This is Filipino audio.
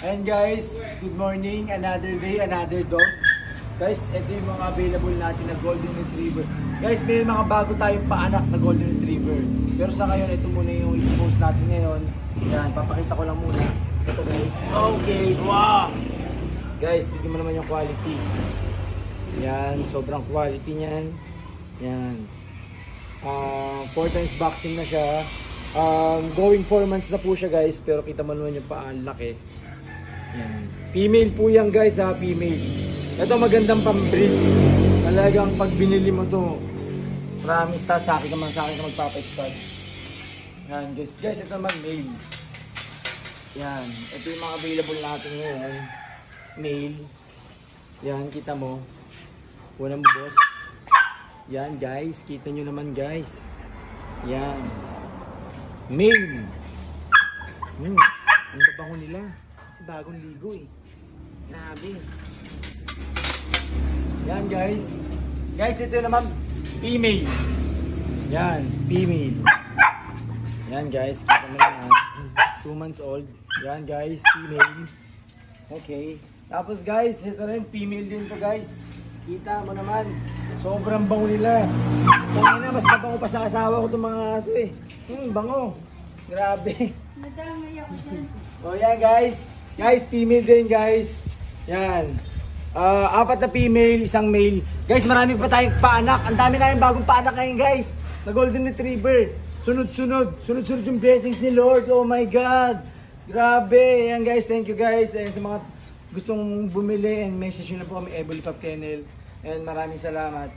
And guys, good morning. Another day, another dog. Guys, ito yung mga available natin na Golden Retriever. Guys, may mga bago tayong paanak na Golden Retriever. Pero sa ngayon, ito muna yung i-post natin ngayon. Yan, papakita ko lang muna. Ito guys. Okay, wow! Guys, tignan mo naman yung quality. Yan, sobrang quality niyan. Yan. 4 times vaccine na siya. Going 4 months na po siya guys. Pero kita mo naman yung paa, laki. Yan. Female po yan guys ha, female. Ito magandang pambreed. Talagang pag binili mo to, promise ta, sa akin ka magpapa-stud. Yan guys. Guys, ito naman male. Yan. Ito yung mga available natin ngayon. Male. Yan, kita mo. Unang boss. Yan guys, kita nyo naman guys. Yan. Male. Ang babango nila. Kasi bagong ligo eh. Grabe. Yan guys. Guys, ito naman female. Yan, female. Yan guys, kita mo naman. 2 months old. Yan guys, female. Okay. Tapos guys, ito rin, female din to guys. Kita mo naman, sobrang bango nila. Kaya na, mas mabango pa sa asawa ko itong mga ito eh. Bango. Grabe. Nadamay ako dyan. O yan guys. Guys, female din guys. Yan. 4 na female, 1 male. Guys, marami pa tayong paanak. Ang dami na yung bagong paanak ngayon guys. Na Golden Retriever. Sunod-sunod yung blessings ni Lord. Oh my God. Grabe. Yan guys, thank you guys. Ayan, sa mga gustong bumili and message nyo na po kami, Evoli Pop Kennel. And maraming salamat.